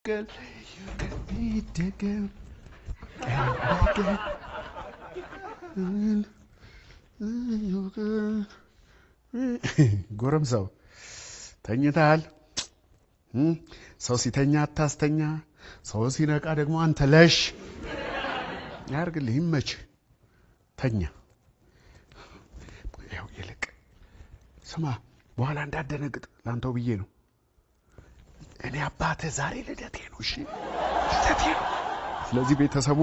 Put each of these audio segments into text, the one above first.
ይደገል ይደገል ጎረምሳው ተኝተሃል ሰው ሲተኛ አታስተኛ ሰው ሲነቃ ደግሞ አንተ ለሽ ያርግልህ ይመች ተኛ ያው ይልቅ ስማ በኋላ እንዳደነግጥ ላንተው ብዬ ነው እኔ አባቴ ዛሬ ልደቴ ነው እሺ ልደቴ ነው ስለዚህ ቤተሰቡ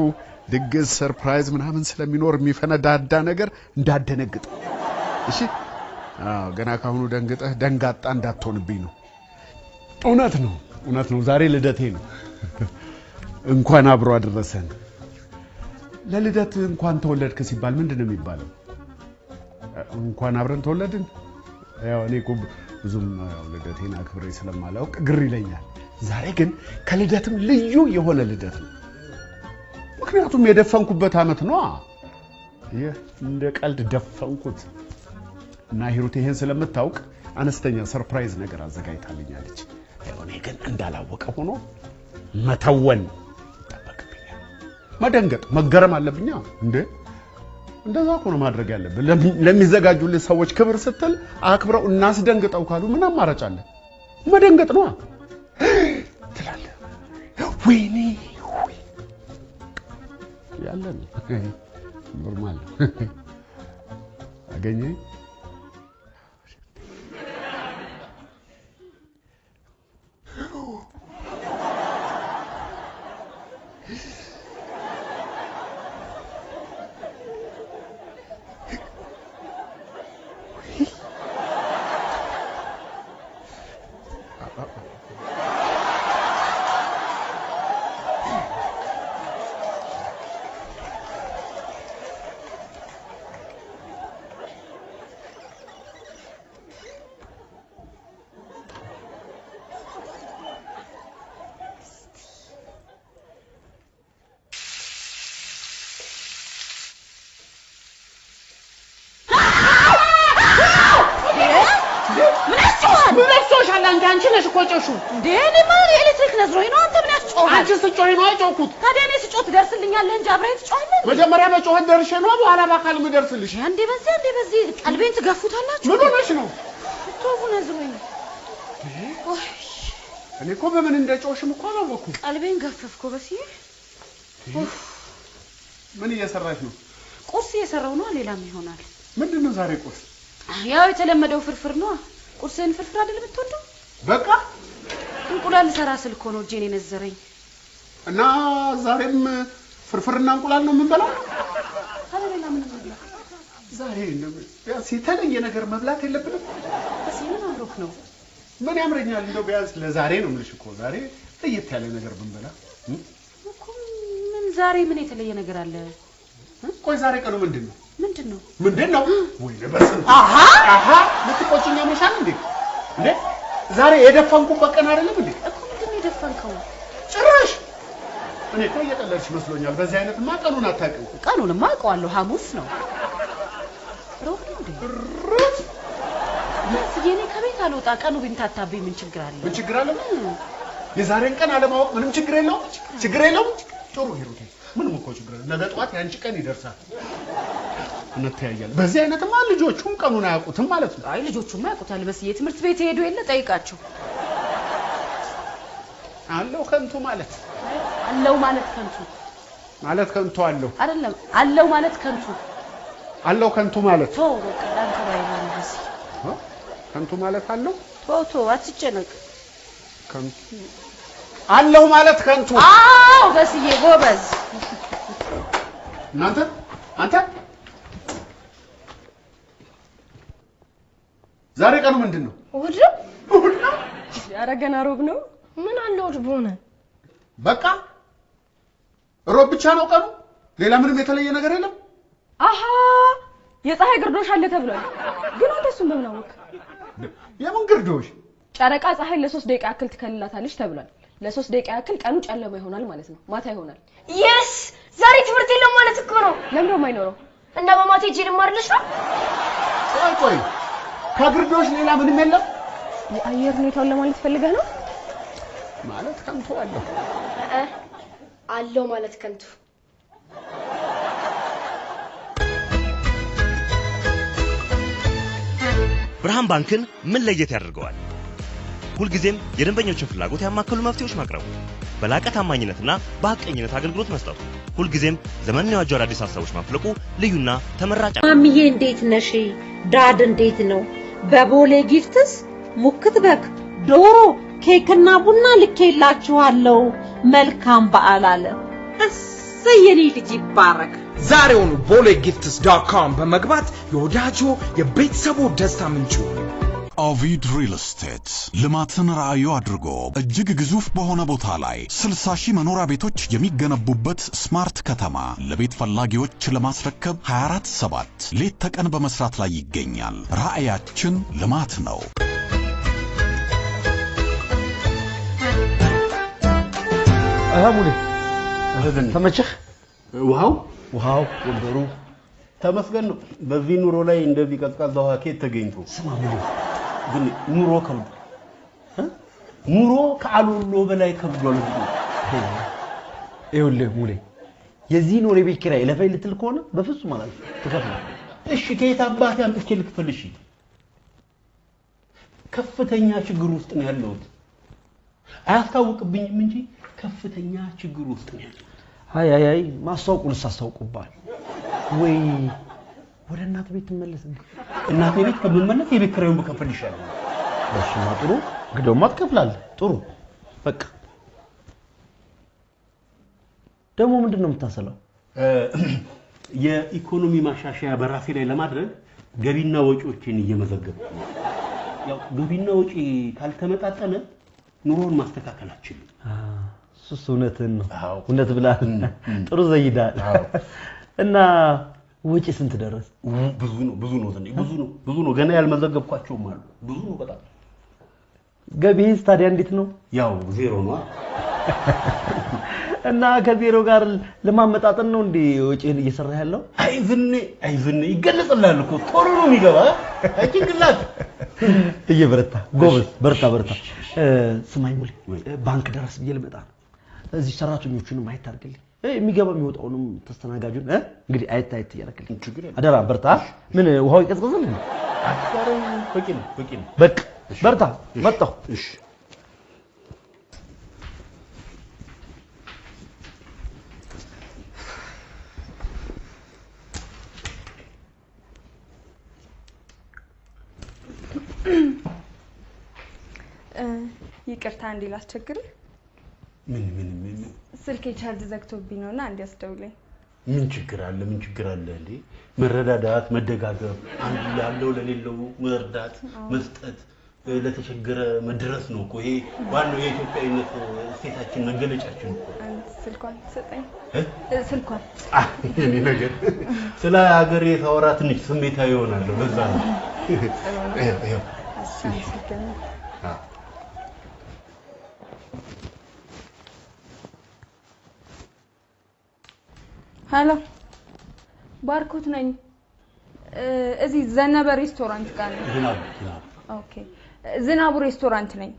ድግስ ሰርፕራይዝ ምናምን ስለሚኖር የሚፈነዳዳ ነገር እንዳደነግጥ እሺ ገና ካሁኑ ደንግጠህ ደንጋጣ እንዳትሆንብኝ ነው እውነት ነው ዛሬ ልደቴ ነው እንኳን አብሮ አደረሰን ለልደት እንኳን ተወለድክ ሲባል ምንድነው የሚባለው እንኳን አብረን ተወለድን ያው እኔ ብዙም ልደቴን አክብሬ ስለማላውቅ ግር ይለኛል ዛሬ ግን ከልደትም ልዩ የሆነ ልደት ነው ምክንያቱም የደፈንኩበት አመት ነው እንደ ቀልድ ደፈንኩት እና ሂሩት ይሄን ስለምታውቅ አነስተኛ ሰርፕራይዝ ነገር አዘጋጅታልኛለች እኔ ግን እንዳላወቀ ሆኖ መተወን ተበክብኛል መደንገጥ መገረም አለብኛ እንዴ እንደዛ ሆኖ ማድረግ ያለብን ለሚዘጋጁልህ ሰዎች ክብር ስትል አክብረው እናስደንግጠው ካሉ ምን አማራጭ አለ መደንገጥ ነው ትላለህ ወይኔ ያለን ኖርማል አገኘ አንቺ ነሽ ቆጨሹ እንዴ ማን ኤሌክትሪክ ነዝሮኝ ነው አንተ ምን ያስጮሃል አንቺ ስጮይ ነው ያጮኩት ታዲያ እኔ ስጮት ደርስልኛለህ እንጂ አብረህ ትጮሃለህ መጀመሪያ በጮህ ደርሼ ነው በኋላ ባካል ምደርስልሽ እንዴ በዚህ ቀልቤን ትገፉታላችሁ ምን ሆነሽ ነው ቶቡ ነዝሮኝ እኔ እኮ በምን እንደጮሽም እኮ አላወኩም ቀልቤን ገፈፍኩ በሲዬ ምን እየሰራሽ ነው ቁርስ እየሰራው ነው ሌላም ይሆናል ምንድነው ዛሬ ቁርስ ያው የተለመደው ፍርፍር ነው ቁርስን ፍርፍር አይደል የምትወደው በቃ እንቁላል ሰራ ስልኮ ነው እጄን የነዘረኝ እና ዛሬም ፍርፍርና እንቁላል ነው የምንበላው አለሌላ ምን እንበላ ዛሬ ቢያንስ የተለየ ነገር መብላት የለብንም በሲምን አምሮክ ነው ምን ያምረኛል እንደው ቢያንስ ለዛሬ ነው የምልሽ እኮ ዛሬ ለየት ያለ ነገር ብንበላ እኮ ምን ዛሬ ምን የተለየ ነገር አለ ቆይ ዛሬ ቀኑ ምንድነው ወይ ለበስንት አሃ ልትቆጭኛ መሻል እንዴ ዛሬ የደፈንኩበት ቀን አይደለም እንዴ እኮ ምንድነው የደፈንከው ጭራሽ እኔ እኮ እየቀለድሽ መስሎኛል በዚህ አይነትማ ቀኑን አታውቂው ቀኑንማ አውቀዋለሁ ሐሙስ ነው ሮብ ነው እንዴ የኔ ከቤት አልወጣ ቀኑ ቢንታታብኝ ምን ችግር አለ የዛሬን ቀን አለማወቅ ምንም ችግር የለውም ጥሩ ሂሩቴ ምንም እኮ ችግር ነገ ጠዋት ያንቺ ቀን ይደርሳል እንተያያለን በዚህ አይነትማ ልጆቹም ቀኑን አያውቁትም ማለት ነው አይ ልጆቹማ ያውቁታል በስዬ ትምህርት ቤት ሄዱ የለ ጠይቃቸው አለው ከንቱ ማለት ከንቱ አይደለም አለው ማለት ከንቱ ማለት ቶ በቃ ላንተ ባይሆን በስ ከንቱ ማለት አለው ቶ አትጨነቅ ከንቱ አለው ማለት ከንቱ አዎ በስዬ ጎበዝ አንተ ዛሬ ቀኑ ምንድነው እሁድ ነው ያረገና ሮብ ነው ምን አለው ልቦነ በቃ ሮብ ብቻ ነው ቀኑ ሌላ ምንም የተለየ ነገር የለም አሃ የፀሐይ ግርዶሽ አለ ተብሏል ግን አንተ እሱን በምን አወቅ የምን ግርዶሽ ጨረቃ ፀሐይ ለ3 ደቂቃ ያክል ትከልላታለች ተብሏል ለ3 ደቂቃ ያክል ቀኑ ጨለማ ይሆናል ማለት ነው ማታ ይሆናል yes ዛሬ ትምህርት የለም ማለት እኮ ነው ለምን ነው የማይኖረው እና በማታ ሄጄ ልማርልሽ ነው ቆይ ከግርዶሽ ሌላ ምንም የለም የአየር ሁኔታውን ለማለት ፈልገህ ነው ማለት ከንቱ አለው አለው ማለት ከንቱ ብርሃን ባንክን ምን ለየት ያደርገዋል? ሁልጊዜም የደንበኞችን ፍላጎት ያማከሉ መፍትሄዎች ማቅረቡ፣ በላቀ ታማኝነትና በሐቀኝነት አገልግሎት መስጠቱ፣ ሁልጊዜም ዘመንን የዋጁ አዳዲስ ሐሳቦች ማፍለቁ ልዩና ተመራጭ። ማሚዬ እንዴት ነሽ? ዳድ እንዴት ነው? በቦሌ ጊፍትስ ሙክት በግ፣ ዶሮ፣ ኬክና ቡና ልኬላችኋለሁ። መልካም በዓል አለ። እሰየኔ ልጅ ይባረክ። ዛሬውኑ bolegifts.com በመግባት የወዳጆ የቤተሰቡ ደስታ ምንጭ ኦቪድ ሪል ስቴት ልማትን ራዕዩ አድርጎ እጅግ ግዙፍ በሆነ ቦታ ላይ 60,000 መኖሪያ ቤቶች የሚገነቡበት ስማርት ከተማ ለቤት ፈላጊዎች ለማስረከብ 24/7 ሌት ተቀን በመስራት ላይ ይገኛል። ራዕያችን ልማት ነው። አሙሌ ተመቸህ? ውሃው ወንበሩ ተመስገን ነው። በዚህ ኑሮ ላይ እንደዚህ ቀዝቃዛ ውሃ ከየት ተገኝቶ? ስማ ሙሌ ግን ኑሮ ከብዶ ኑሮ ከአሉሎ በላይ ከብዷል። ይኸውልህ ሙሌ የዚህ ኑሮ ቤት ኪራይ ለፈይ ልትል ከሆነ በፍጹም አላልኩም ትከፍላለህ። እሺ ከየት አባቴ አምጥቼ ልክፈል? እሺ ከፍተኛ ችግር ውስጥ ነው ያለሁት። አያስታውቅብኝም እንጂ ከፍተኛ ችግር ውስጥ ነው ያለሁት። አይ ማስታወቁንስ አስታውቁባል ወይ? ወደ እናት ቤት ተመለስ። እናት ቤት ከመመለስ የቤት ኪራዩን በከፈል ይሻላል። እሺማ ጥሩ ግዴውማ ትከፍላለህ። ጥሩ በቃ ደግሞ ምንድነው የምታሰለው? የኢኮኖሚ ማሻሻያ በራሴ ላይ ለማድረግ ገቢና ወጪዎችን እየመዘገብኩ ነው። ያው ገቢና ወጪ ካልተመጣጠነ ኑሮን ማስተካከል አልችልም። እሱስ እውነትን ነው። እውነት ብላል። ጥሩ ዘይዳል። እና ወጪ ስንት ደረስ? ብዙ ነው ገና ያልመዘገብኳቸውም አሉ። ብዙ ነው በጣም። ገቢስ ታዲያ እንዴት ነው? ያው ዜሮ ነው። እና ከዜሮ ጋር ለማመጣጠን ነው እንዴ ወጪን እየሰራ ያለው? አይዝኔ ይገለጽልሃል እኮ ቶሎ ነው የሚገባ። አይጭንቅላት እየበረታ ጎበዝ፣ በርታ። ስማኝ ሙሌ ባንክ ደረስ ብዬ ልመጣ ነው። እዚህ ሰራተኞቹንም ማየት አድርግልኝ። የሚገባ የሚወጣውንም ተስተናጋጁን እንግዲህ አየት እያደረግልኝ አደራ። በርታ። ምን ውሃው ይቀዝቅዝልኝ? በቂ ነው። በቃ በርታ። መጣሁ። እሺ ይቅርታ እንዴ ላስቸግርህ? ምን ስልኬ ቻርጅ ዘግቶብኝ ነውና አንዴ አስደውለኝ። ምን ችግር አለ እንዴ? መረዳዳት፣ መደጋገፍ፣ አንዱ ያለው ለሌለው መርዳት፣ መስጠት፣ ለተቸገረ መድረስ ነው እኮ። ይሄ ዋናው የኢትዮጵያዊነት እሴታችን መገለጫችን እኮ። ስልኳን ሰጠኝ። ስልኳን የኔ ነገር ስለ ሀገሬ ታወራ ትንሽ ስሜታዊ ይሆናለሁ። ለዛ ነው። ሄሎ ባርኮት ነኝ። እዚህ ዘነበ ሬስቶራንት ጋር ነኝ። ኦኬ ዝናቡ ሬስቶራንት ነኝ።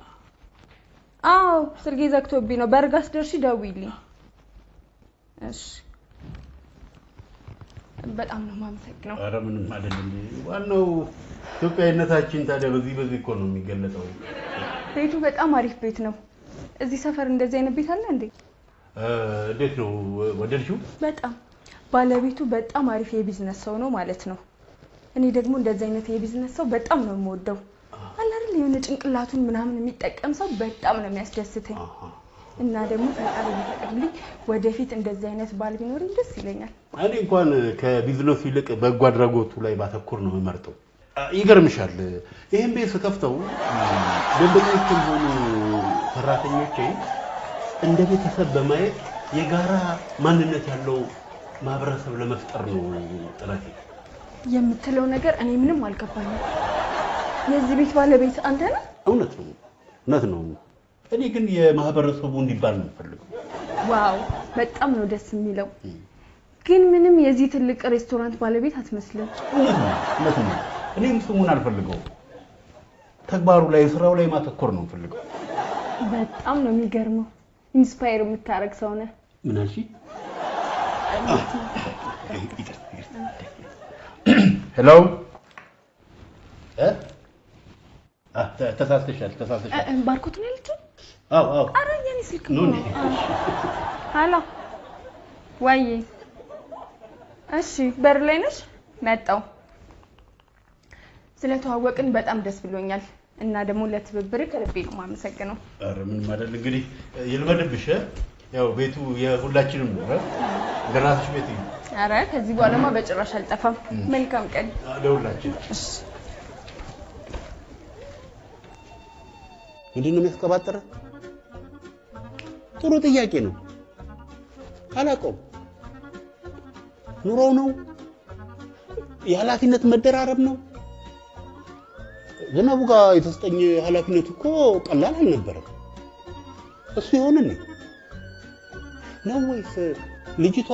አዎ ስልኬ ዘግቶብኝ ነው። በርጋስ ደርሺ ደውይልኝ። እሺ በጣም ነው የማመሰግነው። ኧረ ምንም አይደለም። ዋናው ኢትዮጵያዊነታችን ታዲያ በዚህ እኮ ነው የሚገለጸው። ቤቱ በጣም አሪፍ ቤት ነው። እዚህ ሰፈር እንደዚህ አይነት ቤት አለ እንዴ? እንዴት ነው ወደድሽው? በጣም ባለቤቱ በጣም አሪፍ የቢዝነስ ሰው ነው ማለት ነው። እኔ ደግሞ እንደዚህ አይነት የቢዝነስ ሰው በጣም ነው የምወደው። አለ አይደል የሆነ ጭንቅላቱን ምናምን የሚጠቀም ሰው በጣም ነው የሚያስደስተኝ። እና ደግሞ ፈጣሪ ይፈቅድልኝ ወደፊት እንደዚህ አይነት ባል ቢኖርኝ ደስ ይለኛል። እኔ እንኳን ከቢዝነሱ ይልቅ በጎ አድራጎቱ ላይ ባተኮር ነው የምመርጠው። ይገርምሻል ይሄን ቤት ስከፍተው ደንበኞችም ሆኑ ሰራተኞቼ እንደ ቤተሰብ በማየት የጋራ ማንነት ያለው ማህበረሰብ ለመፍጠር ነው ጥረቴ። የምትለው ነገር እኔ ምንም አልገባኝም። የዚህ ቤት ባለቤት አንተ ነህ? እውነት ነው። እኔ ግን የማህበረሰቡ እንዲባል ነው የምፈልገው። ዋው በጣም ነው ደስ የሚለው። ግን ምንም የዚህ ትልቅ ሬስቶራንት ባለቤት አትመስልም። እውነት ነው። እኔም ስሙን አልፈልገው። ተግባሩ ላይ ስራው ላይ ማተኮር ነው የምፈልገው። በጣም ነው የሚገርመው። ኢንስፓየር የምታረግ ሰው ነህ። ምን አልሽ? ሄሎ ተሳስተሻል። ባርኮት ነው ያለችው? አዎ ኧረ የኔ ስልክ ነው። ሄሎ ወይ እሺ፣ በር ላይ ነሽ? መጣው። ስለተዋወቅን በጣም ደስ ብሎኛል እና ደግሞ ለትብብር ከልቤ ነው የማመሰግነው። ኧረ ምንም አይደል። እንግዲህ ይልመድብሽ። ያው ቤቱ የሁላችንም ነው። ለራስሽ ቤት ነው። ኧረ ከዚህ በኋላማ በጭራሽ አልጠፋም። መልካም ቀን ለሁላችን። እሺ ምንድን ነው የሚያስቀባጥረው? ጥሩ ጥያቄ ነው። አላውቀውም። ኑሮው ነው? የኃላፊነት መደራረብ ነው? ዝናቡ ጋር የተሰጠኝ ኃላፊነት እኮ ቀላል አልነበረም። እሱ ይሆንልኝ ነው ወይስ ልጅቷ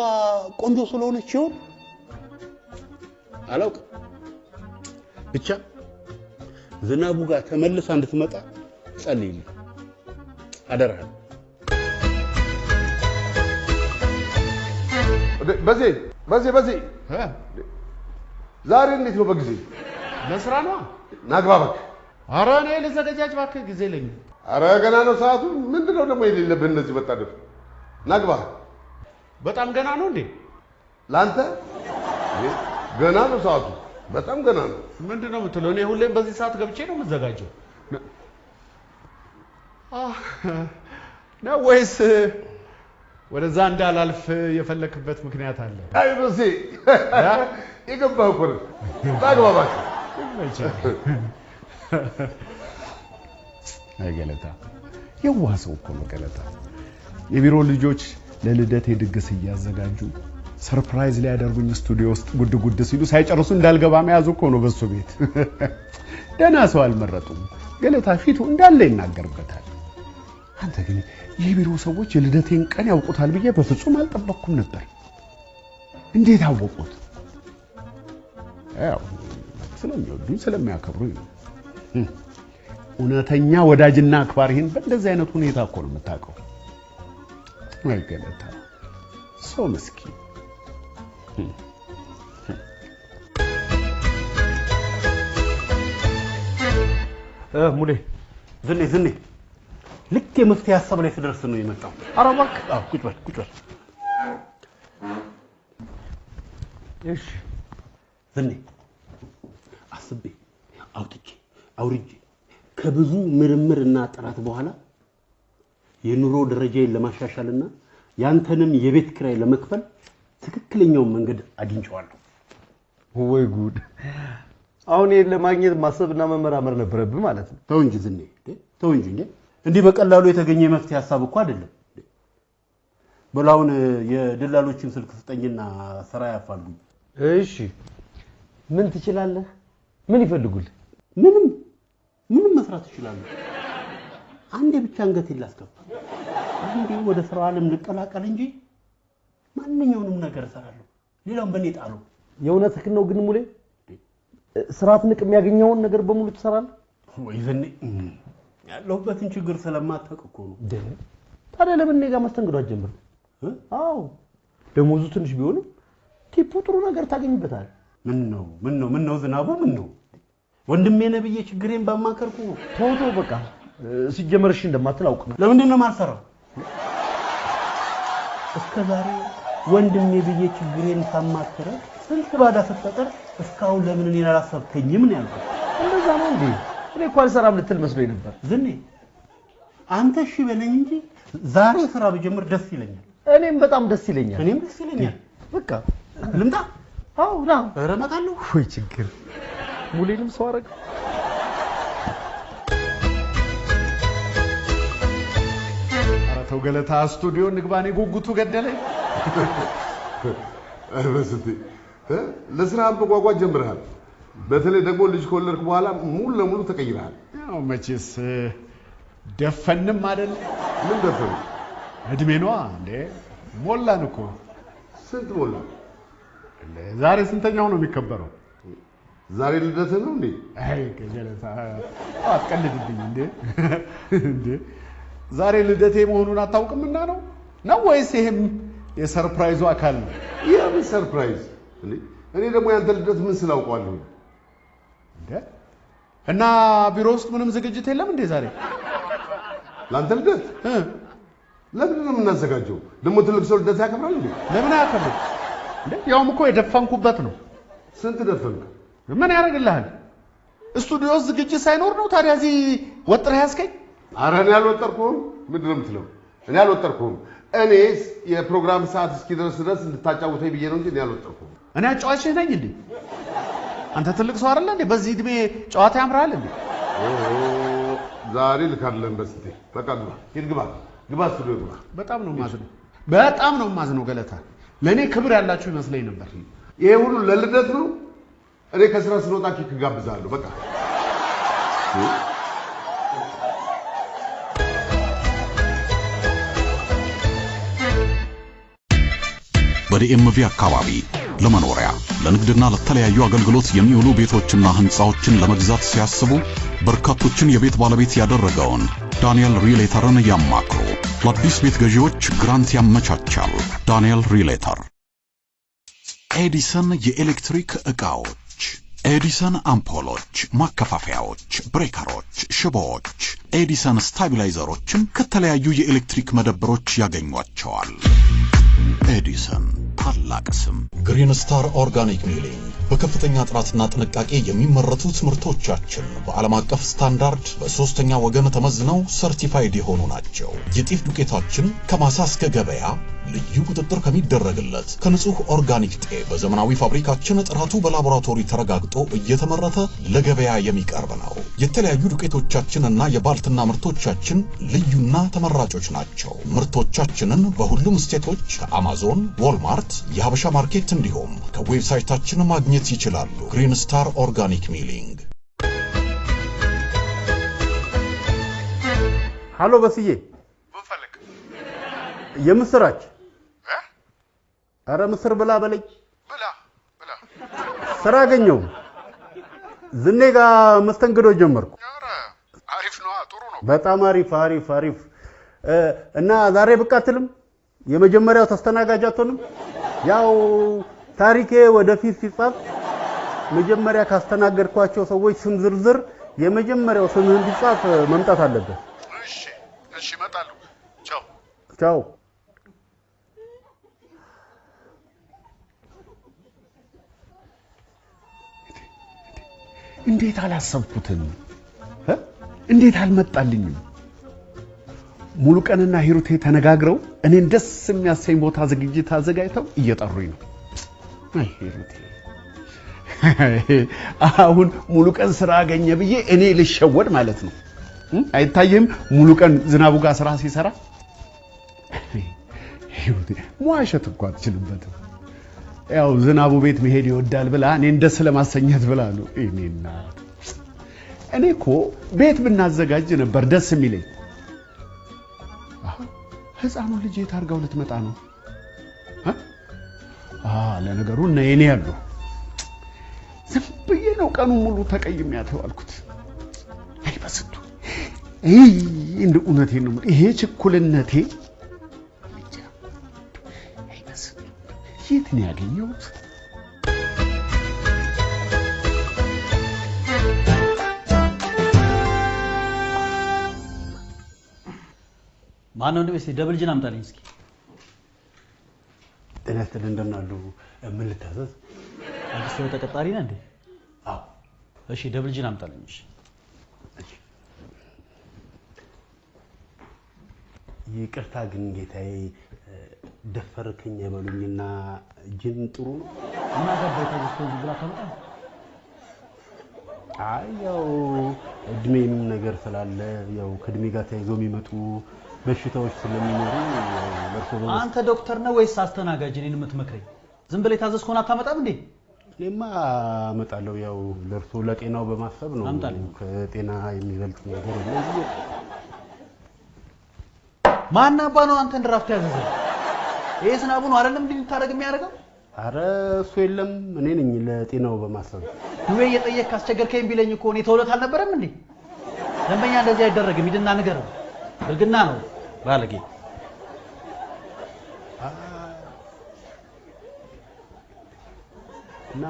ቆንጆ ስለሆነች ይሆን? አላውቅም። ብቻ ዝናቡ ጋር ተመልሳ እንድትመጣ ጸልይልኝ አደራህ። በዚህ ዛሬ እንዴት ነው በጊዜ? ለስራ ነው። ናግባ እባክህ። ኧረ እኔ ልዘገጃጅ እባክህ፣ ጊዜ የለኝም። ኧረ ገና ነው ሰዓቱ። ምንድነው ደግሞ የሌለብህ እነዚህ መጣደፍ? ናግባ። በጣም ገና ነው እንዴ? ላንተ ገና ነው ሰዓቱ፣ በጣም ገና ነው። ምንድነው የምትለው? እኔ ሁሌም በዚህ ሰዓት ገብቼ ነው የምዘጋጀው ነው ወይስ ወደዛ እንዳላልፍ የፈለክበት ምክንያት አለ? አይ በሴ የገባህ እኮ ነው። ናግባ እባክህ። አይ ገለታ፣ የዋህ ሰው እኮ ነው ገለታ። የቢሮ ልጆች ለልደቴ ድግስ እያዘጋጁ ሰርፕራይዝ ሊያደርጉኝ ስቱዲዮ ውስጥ ጉድ ጉድ ሲሉ ሳይጨርሱ እንዳልገባ መያዙ እኮ ነው በሱ ቤት። ደህና ሰው አልመረጡም። ገለታ ፊቱ እንዳለ ይናገርበታል። አንተ ግን የቢሮ ሰዎች የልደቴን ቀን ያውቁታል ብዬ በፍጹም አልጠበቅኩም ነበር። እንዴት አወቁት? ያው ስለሚወዱኝ ስለሚያከብሩኝ ነው። እውነተኛ ወዳጅና አክባሪህን በእንደዚህ አይነት ሁኔታ እኮ ነው የምታውቀው። አይ ገለታ፣ ሰው ምስኪን። ሙሌ ዝኔ ልክ የመፍትሄ ሀሳብ ላይ ስደርስ ነው የመጣው። ኧረ እባክህ። ቁጭ በል። እሺ ዝኔ፣ አስቤ አውጥቼ አውርጄ ከብዙ ምርምርና ጥራት በኋላ የኑሮ ደረጃዬን ለማሻሻልና ያንተንም የቤት ኪራይ ለመክፈል ትክክለኛውን መንገድ አግኝቼዋለሁ። ወይ ጉድ! አሁን ይሄን ለማግኘት ማሰብና መመራመር ነበረብህ ማለት ነው። ተው እንጂ ዝኔ፣ ተው እንጂ። እንዲህ በቀላሉ የተገኘ የመፍትሄ ሀሳብ እኮ አይደለም። በላውን የደላሎችን ስልክ ስጠኝና ስራ ያፋልጉኝ። እሺ ምን ትችላለህ? ምን ይፈልጉልህ? ምንም መስራት እችላለሁ። አንዴ ብቻ አንገቴን ላስገባ፣ አንዴ ወደ ስራው ዓለም ልቀላቀል እንጂ ማንኛውንም ነገር እሰራለሁ። ሌላውን በኔ ጣሉ። የእውነትህን ነው ግን ሙሌ? ስራት ንቅ የሚያገኘውን ነገር በሙሉ ትሰራለህ ወይ? ዝኔ ያለሁበትን ችግር ስለማታውቅ እኮ ነው። ታዲያ ለምን እኔ ጋር መስተንግዶ አትጀምርም? አዎ ደሞዙ ትንሽ ቢሆንም ቲፑ ጥሩ ነገር ታገኝበታል። ምን ነው ዝናቡ፣ ምን ነው ወንድሜ ነብዬ ችግሬን ባማከርኩ። ተው በቃ። ሲጀመርሽ እንደማትል አውቅ ነው። ለምንድን ነው የማልሰራው? እስከዛሬ ወንድሜ ብዬ ችግሬን ሳማከረ ስንት ባዳ ስትፈጠር እስካሁን ለምን እኔን አላሰብከኝም ነው ያልኩት። እንደዛ ነው እንዴ? እኔ እኮ አልሰራም ልትል መስሎኝ ነበር። ዝኔ አንተ እሺ በለኝ እንጂ ዛሬ ስራ ብጀምር ደስ ይለኛል። እኔም በጣም ደስ ይለኛል። በቃ ልምጣ? አዎ ና። ኧረ እመጣለሁ። ወይ ችግር ሙሌንም ሰው አደረገ። ኧረ ተው ገለታ፣ ስቱዲዮ ንግባኔ ጉጉቱ ገደለኝ። በስንቴ ለስራ መጓጓት ጀምረሃል። በተለይ ደግሞ ልጅ ከወለድክ በኋላ ሙሉ ለሙሉ ተቀይረሃል። ያው መቼስ ደፈንም አይደል? ምን ደፈን? እድሜ ነዋ እንዴ? ሞላን እኮ። ስንት ሞላ? ዛሬ ስንተኛው ነው የሚከበረው? ዛሬ ልደትህ ነው እንዴ? አይ ገለታ አትቀልድብኝ እንዴ! ዛሬ ልደቴ መሆኑን አታውቅምና ነው ወይስ ይሄም የሰርፕራይዙ አካል ነው? የምን ሰርፕራይዝ? እኔ ደግሞ ያንተ ልደት ምን ስላውቀዋለሁ? እና ቢሮ ውስጥ ምንም ዝግጅት የለም እንዴ ዛሬ? ለአንተ ልደት ለምንድን ነው የምናዘጋጀው? ደግሞ ትልቅ ሰው ልደት ያከብራል እንዴ? ለምን አያከብርም እንዴ? ያውም እኮ የደፈንኩበት ነው። ስንት ደፈንክ? ምን ያደርግልሃል? ስቱዲዮ ውስጥ ዝግጅት ሳይኖር ነው ታዲያ እዚህ ወጥረህ ያስከኝ? ኧረ እኔ አልወጠርኩም። ምንድን ነው የምትለው? እኔ አልወጠርኩም። እኔ የፕሮግራም ሰዓት እስኪደርስ ድረስ እንድታጫውተኝ ብዬ ነው እንጂ እኔ አልወጠርኩም። እኔ አጫዋች ነኝ እንዴ? አንተ ትልቅ ሰው አይደለ እንዴ? በዚህ እድሜ ጨዋታ ያምራል እንዴ? ዛሬ ልካለን በስንቴ። በቃ ግባ፣ ሂድ ግባ ስቱዲዮ ግባ። በጣም ነው የማዝነው ገለታ። ለእኔ ክብር ያላችሁ ይመስለኝ ነበር። ይሄ ሁሉ ለልደት ነው? እኔ ከስራ ስንወጣ ኬክ ጋብዛለሁ። በቃ በዲኤምቪ አካባቢ ለመኖሪያ ለንግድና ለተለያዩ አገልግሎት የሚውሉ ቤቶችና ህንጻዎችን ለመግዛት ሲያስቡ በርካቶችን የቤት ባለቤት ያደረገውን ዳንኤል ሪሌተርን ያማክሩ። ለአዲስ ቤት ገዢዎች ግራንት ያመቻቻል። ዳንኤል ሪሌተር። ኤዲሰን የኤሌክትሪክ ዕቃዎች፣ ኤዲሰን አምፖሎች፣ ማከፋፈያዎች፣ ብሬከሮች፣ ሽቦዎች፣ ኤዲሰን ስታቢላይዘሮችን ከተለያዩ የኤሌክትሪክ መደብሮች ያገኟቸዋል። ኤዲሰን ታላቅ ስም። ግሪን ስታር ኦርጋኒክ ሚሊንግ በከፍተኛ ጥራትና ጥንቃቄ የሚመረቱት ምርቶቻችን በዓለም አቀፍ ስታንዳርድ በሶስተኛ ወገን ተመዝነው ሰርቲፋይድ የሆኑ ናቸው። የጤፍ ዱቄታችን ከማሳ እስከ ገበያ ልዩ ቁጥጥር ከሚደረግለት ከንጹህ ኦርጋኒክ ጤፍ በዘመናዊ ፋብሪካችን ጥራቱ በላቦራቶሪ ተረጋግጦ እየተመረተ ለገበያ የሚቀርብ ነው። የተለያዩ ዱቄቶቻችንና የባልትና ምርቶቻችን ልዩና ተመራጮች ናቸው። ምርቶቻችንን በሁሉም ስቴቶች ከአማዞን፣ ዎልማርት፣ የሀበሻ ማርኬት እንዲሁም ከዌብሳይታችን ማግኘት ይችላሉ። ግሪን ስታር ኦርጋኒክ ሚሊንግ። ሃሎ በስዬ፣ የምስራች አረ ምስር ብላ በለኝ። ስራ አገኘው። ዝኔ ጋር መስተንግዶ ጀመርኩ። አሪፍ ነው፣ ጥሩ ነው። በጣም አሪፍ እና ዛሬ ብቅ አትልም? የመጀመሪያው ተስተናጋጅ አትሆንም? ያው ታሪኬ ወደፊት ሲጻፍ መጀመሪያ ካስተናገድኳቸው ሰዎች ስም ዝርዝር የመጀመሪያው ስም እንዲጻፍ መምጣት አለበት። እሺ እመጣለሁ። ቻው። እንዴት አላሰብኩትም? እንዴት አልመጣልኝም? ሙሉ ቀንና ሂሩቴ ተነጋግረው እኔን ደስ የሚያሰኝ ቦታ ዝግጅት አዘጋጅተው እየጠሩኝ ነው። አይ ሂሩቴ፣ አሁን ሙሉ ቀን ስራ አገኘ ብዬ እኔ ልሸወድ ማለት ነው። አይታየም? ሙሉ ቀን ዝናቡ ጋር ስራ ሲሰራ ሂሩቴ መዋሸት እኮ አትችልበትም። ያው ዝናቡ ቤት መሄድ ይወዳል ብላ እኔን ደስ ለማሰኘት ብላ ነው። እኔ እኮ ቤት ብናዘጋጅ ነበር ደስ የሚለኝ። ህፃኑ ልጅ የታርጋው ልትመጣ ነው? ለነገሩ እና የኔ ያሉ ዝም ብዬ ነው ቀኑ ሙሉ ተቀይሜያት ዋልኩት። አይ በስንቱ እንደ እውነቴን ነው ይሄ ችኩልነቴ የት ነው ያገኘሁት? ማን ነው እንደዚህ ደብል ጅን አምጣልኝ እስኪ። ጤና ይስጥልኝ፣ እንደምን አሉ? ምን ልታዘዝ? አዲስ ሰው ተቀጣሪ ነህ እንዴ? አዎ። እሺ ደብል ጅን አምጣልኝ። እሺ ይቅርታ ግን ጌታዬ ደፈርከኝ አይበሉኝና ጅን ጥሩ ነው እና ገባይ ታውቁ ብላ ታመጣ። አይ ያው እድሜም ነገር ስላለ ያው ከእድሜ ጋር ተያይዞ የሚመጡ በሽታዎች ስለሚኖሩ አንተ ዶክተር ነህ ወይስ አስተናጋጅ? እኔን የምትመክረኝ? ዝም ብለህ የታዘዝከውን አታመጣም እንዴ? እኔማ አመጣለሁ። ያው ለእርሶ ለጤናው በማሰብ ነው። ከጤና የሚበልጥ ነገር የለም። ማን አባ ነው አንተን ድራፍት ያዘዘ? ይሄ ዝናቡ ነው አይደለም እንዴ ልታረግ የሚያደርገው? አረ እሱ የለም፣ እኔ ነኝ ለጤናው በማሰብ። ዱቤ እየጠየቅክ አስቸገርከኝ ቢለኝ እኮ እኔ ተውለት አልነበረም እንዴ? ደንበኛ እንደዚህ አይደረግም። ሂድና ንገረው። ብልግና ነው ባለጌ። እና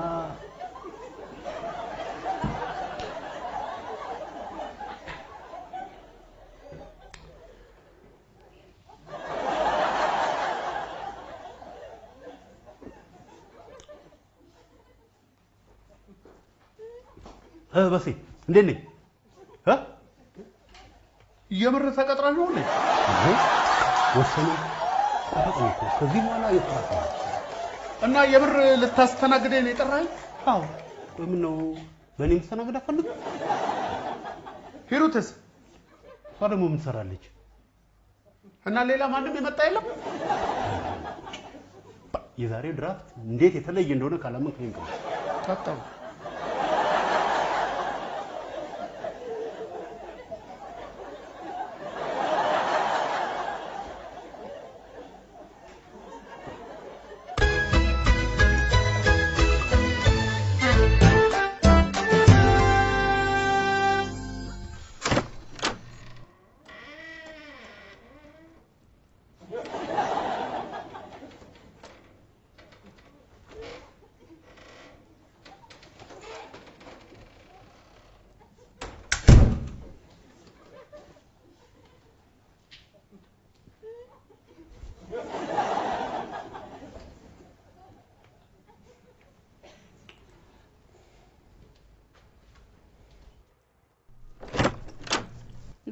በሴ እንዴት ነኝ? የምር ተቀጥራ ነው እንዴ? ወሰነ ተቀጥሮ ከዚህ በኋላ የጥራት እና የምር ልታስተናግደኝ ነው የጠራኸኝ? አዎ። ምን ነው በእኔ ልትስተናግድ አትፈልግም? ሂሩትስ እሷ ደግሞ ምን ትሰራለች? እና ሌላ ማንም የመጣ የለም? የዛሬው ድራፍት እንዴት የተለየ እንደሆነ ካላመንከኝ ነው። ጠጣው።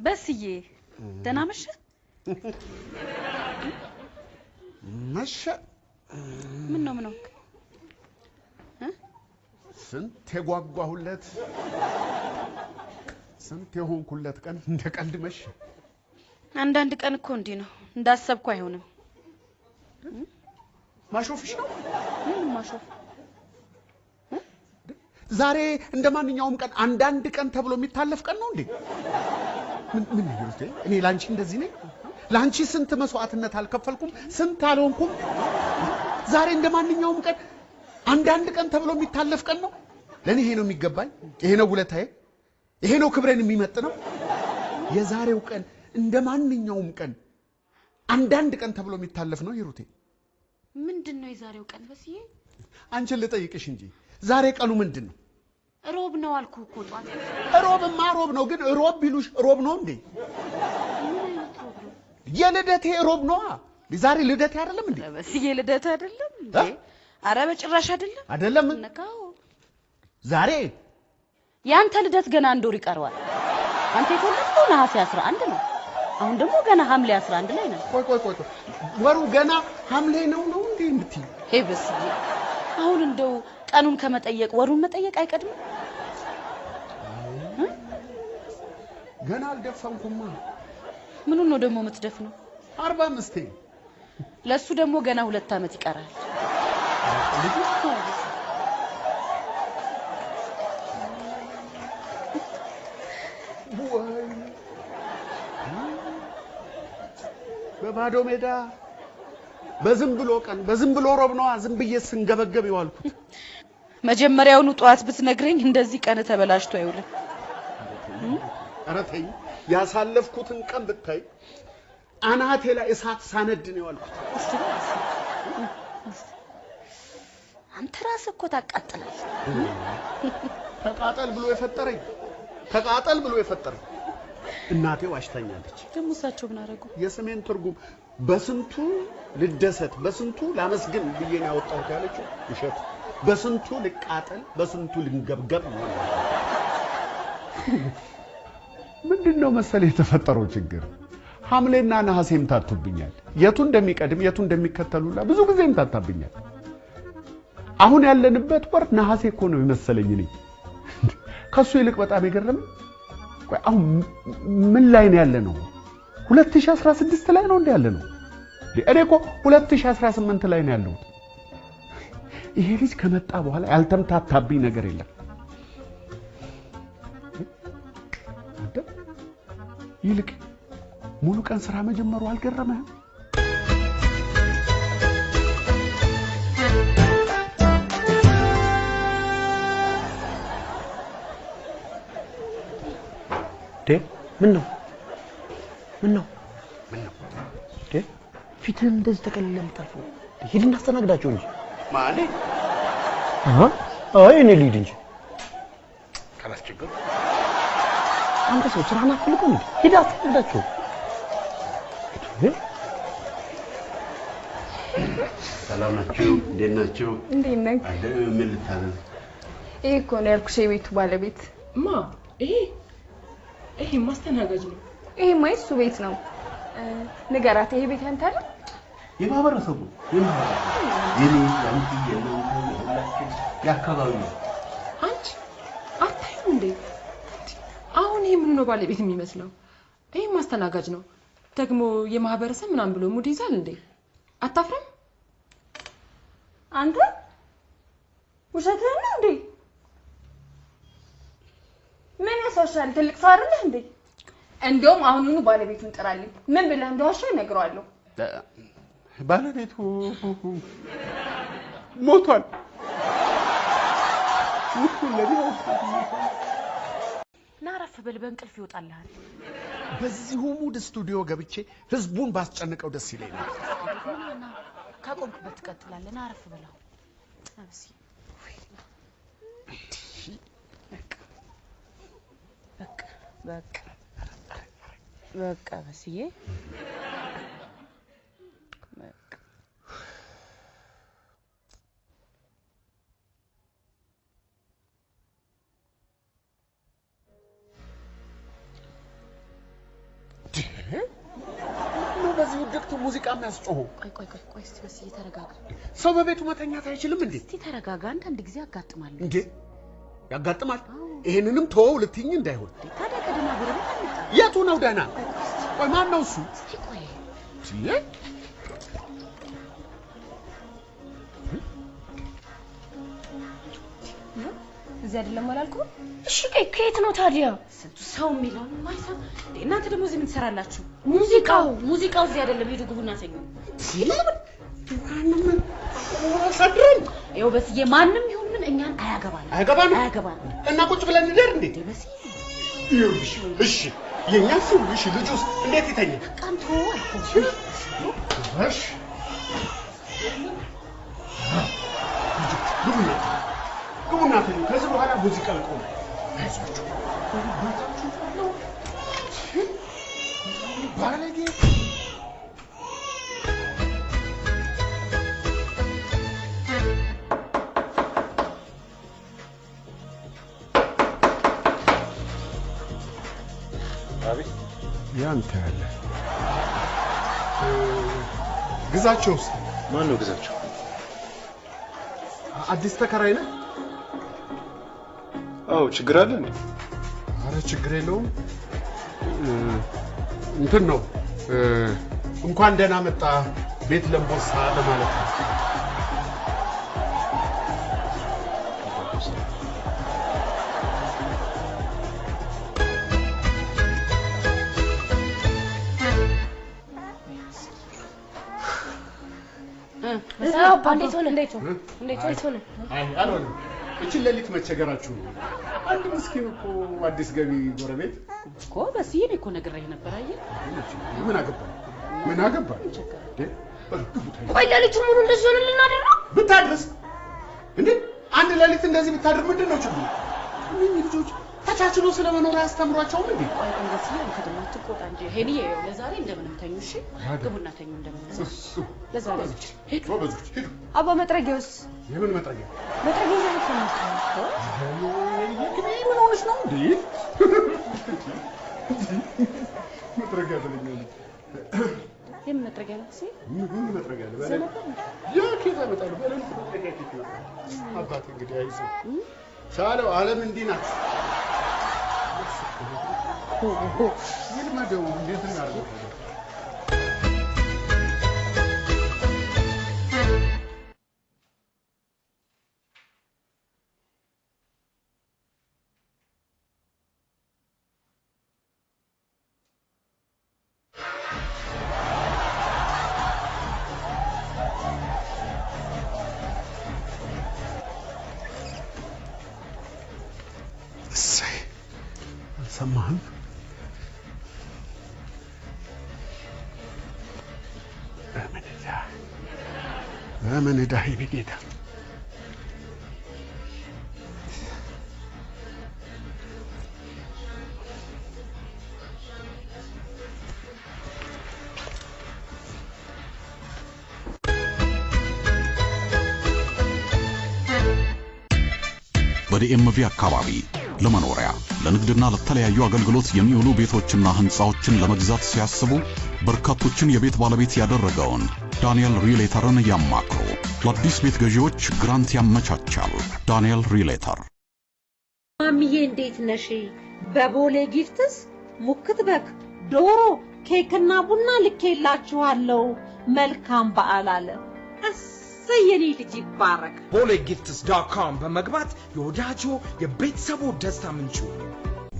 በስዬ ደህና መሸ? መሸ? ምን ነው ስንት የጓጓሁለት ስንት የሆንኩለት ቀን እንደ ቀልድ መሸ። አንዳንድ ቀን እኮ እንዲህ ነው፣ እንዳሰብኩ አይሆንም። ማሾፍሽ ነው? ምን ማሾፍ? ዛሬ እንደማንኛውም ቀን አንዳንድ ቀን ተብሎ የሚታለፍ ቀን ነው እንዴ? ምን ይሉት? እኔ ላንቺ እንደዚህ ነኝ? ላንቺ ስንት መስዋዕትነት አልከፈልኩም? ስንት አልሆንኩም? ዛሬ እንደማንኛውም ቀን አንዳንድ ቀን ተብሎ የሚታለፍ ቀን ነው? ለኔ ይሄ ነው የሚገባኝ? ይሄ ነው ውለታዬ? ይሄ ነው ክብሬን የሚመጥነው? የዛሬው ቀን እንደማንኛውም ቀን አንዳንድ ቀን ተብሎ የሚታለፍ ነው ሂሩቴ? ምንድነው የዛሬው ቀን በስዬ? አንቺን ልጠይቅሽ እንጂ ዛሬ ቀኑ ምንድነው? ሮብ ነው አልኩ እኮ ጧት። ሮብማ ሮብ ነው፣ ግን ሮብ ቢሉሽ ሮብ ነው እንዴ? የልደቴ ሮብ ነው። ዛሬ ልደቴ አይደለም እንዴ? በስዬ ልደቴ አይደለም እንዴ? አረ በጭራሽ አይደለም። አይደለም ነካው። ዛሬ ያንተ ልደት ገና አንድ ወር ይቀረዋል። አንተ የተወለድከው ነሐሴ 11 ነው። አሁን ደግሞ ገና ሐምሌ 11 ላይ ነው። ቆይ ወሩ ገና ሐምሌ ነው እንዴ እንድትይ? ሄ በስዬ አሁን እንደው ቀኑን ከመጠየቅ ወሩን መጠየቅ አይቀድም? ገና አልደፈንኩማ። ምኑን ነው ደግሞ የምትደፍነው? 45 ለሱ ደግሞ ገና 2 ዓመት ይቀራል። በባዶ ሜዳ በዝም ብሎ ቀን በዝም ብሎ ሮብ ነው ዝም ብዬ ስንገበገብ ይዋልኩት። መጀመሪያውኑ ጧት ብትነግረኝ እንደዚህ ቀን ተበላሽቶ አይውልም። ኧረ ተይ፣ ያሳለፍኩትን ቀን ብታይ አናቴ ላይ እሳት ሳነድ ነው ይዋልኩት። አንተ ራስህ እኮ ታቃጥላለህ። ተቃጠል ብሎ የፈጠረኝ እናቴ ዋሽታኛለች። ደግሞ እሳቸው ምን አደረጉ? የስሜን ትርጉም በስንቱ ልደሰት በስንቱ ላመስግን ብዬ ነው ያወጣሁት ያለችው ውሸት። በስንቱ ልቃጠል በስንቱ ልንገብገብ ነው። ምንድነው መሰለ የተፈጠረው ችግር? ሐምሌና ነሐሴም ታቱብኛል። የቱ እንደሚቀድም የቱ እንደሚከተሉላ ብዙ ጊዜም ታታብኛል። አሁን ያለንበት ወር ነሐሴ እኮ ነው የመሰለኝ እኔ። ከሱ ይልቅ በጣም የገረመኝ አሁን ምን ላይ ነው ያለነው? 2016 ላይ ነው እንዴ ያለነው? እኔ እኮ 2018 ላይ ነው ያለሁት። ይሄ ልጅ ከመጣ በኋላ ያልተምታታብኝ ነገር የለም። ይልቅ ሙሉ ቀን ስራ መጀመሩ አልገረመህም? ምን ነው ምን ነው ፊትህን እንደዚህ ተቀልለ የምታልፈው? ሂድና አስተናግዳቸው እንጂ ማለት አይ እኔ ልሂድ እንጂ ካላስቸገሩ አንተ ሰው ስራህን አትፈልገው እንዴ? ሂድ አስተናግዳቸው። ሰላም ናችሁ? እንዴት ናችሁ? እንዴት ነህ? አለ ምን ልታዘዝ? ይሄ እኮ ነው ያልኩሽ የቤቱ ባለቤት። ይሄ ማስተናጋጅ ነው። ይሄማ የሱ ቤት ነው። ንገራት፣ ይሄ ቤት ያንተ አይደል? የማህበረሰቡ የኔ ያንቺ የእናንተ የሁላችን የአካባቢው ነው። አንቺ አታይም እንዴ? አሁን ይሄ ምን ነው ባለቤት የሚመስለው? ይሄ ማስተናጋጅ ነው። ደግሞ የማህበረሰብ ምናምን ብሎ ሙድ ይዛል እንዴ? አታፍረም? አንተ ውሸትህን ነው እንዴ? ምን ያሳሻል? ትልቅ ሰው አይደለህ እንዴ? እንደውም አሁኑኑ ባለቤቱን ጥራልኝ። ምን ብለህ እንደዋሻ እነግረዋለሁ። ባለቤቱ ሞቷል። ናረፍ ብል በእንቅልፍ ይወጣልሃል። በዚሁ ሙድ ስቱዲዮ ገብቼ ህዝቡን ባስጨንቀው ደስ ይለኝ ነበር። ካቆምክበት ትቀጥላለህ። ናረፍ ብለው አብሲ በቃ በስዬ በዚህ ውድቅቱ ሙዚቃ የሚያስጮኸው? ቆይ እስቲ በስዬ ተረጋጋ። ሰው በቤቱ መተኛት አይችልም እንዴ? እስቲ ተረጋጋ። አንዳንድ ጊዜ ያጋጥማል እንዴ? ያጋጥማል? ይሄንንም ተወው ልትይኝ እንዳይሆን። ታዲያ ከደህና ጎረቤት አመጣ። የቱ ነው ደህና? ቆይ ማን ነው እሱ? ቆይ እዚህ አይደለም አላልኩም? እሺ ከየት ነው ታዲያ? ስንቱ ሰው የሚለው ማይሰማ። እናንተ ደግሞ እዚህ ምን ትሰራላችሁ? ሙዚቃው እዚህ አይደለም። ሂዱ ግቡና ተኙ። ሰድረን ይኸው በስዬ ማንም ይሁን ምን እኛን አያገባንም። እና ቁጭ ብለን እንደር እንዴ? እሺ የኛ ሰው እሺ ልጁስ እንዴት ይተኛ? ቃንቶ አልኩሽ። እሺ ግቡና ተኙ። ከዚህ በኋላ ሙዚቃ ልቆም። አይዟችሁ ባለጌ ያንተ ያለ ግዛቸውስ? ማን ነው ግዛቸው? አዲስ ተከራይ ነህ? አዎ ችግር አለ እንዴ? አረ ችግር የለውም። እንትን ነው እንኳን ደህና መጣ ቤት ለምቦሳ ለማለት ነው። እንዴት ሆነ? አይ አልሆነም። እቺን ሌሊት መቸገራችሁ ነው። አንድ ምስኪን እኮ አዲስ ገቢ ጎረቤት እኮ በስዬ እኮ ነግሬህ ነበር። አየህ ምን አገባ? ቆይ ሌሊቱን ሙሉ እንደዚህ ሆነ ልናደር ነው? ብታድርስ እንዴ? አንድ ሌሊት እንደዚህ ብታድር ምንድን ነው ችግሩ? እነዚህ ልጆች ተቻችሎ ስለመኖር አያስተምሯቸውም እንዴ? ቆይ በስዬ ከተማ ትቆጣ እንጂ ሄኒዬ ለዛሬ እንደምንም ተኙ። እሺ ግቡና ተኙ እንደምንም። ለዛሬ ሄዱ በዙች ሄዱ። አባ መጥረጊያውስ? የምን መጥረጊያ? መጥረጊያ ይዘህ እኮ ነው። ምን ሆነሽ ነው እንዴ? መጥረጊያ ትለኛለች። የምን መጥረጊያ ነው? ምን መጥረጊያ ነው? ያ ኬዛ መጣሉ በለም መጥረጊያ ኬት ነው። አባቴ እንግዲህ አይዞህ ቻለው። ዓለም እንዲህ ናት። ይልመደው እንዴት እናድርገው? አልሰማህም? በምን ዳይ ቢጌታ በዲኤምቪ አካባቢ ለመኖሪያ ለንግድና ለተለያዩ አገልግሎት የሚውሉ ቤቶችና ህንጻዎችን ለመግዛት ሲያስቡ በርካቶችን የቤት ባለቤት ያደረገውን ዳንኤል ሪሌተርን ያማክሩ። ለአዲስ ቤት ገዢዎች ግራንት ያመቻቻል። ዳንኤል ሪሌተር። ማሚዬ እንዴት ነሽ? በቦሌ ጊፍትስ ሙክት በግ፣ ዶሮ፣ ኬክና ቡና ልኬላችኋለሁ። መልካም በዓል አለ። የኔ ልጅ ይባረክ። bolegifts.com በመግባት የወዳጆ የቤተሰቡ ደስታ ምንጩ።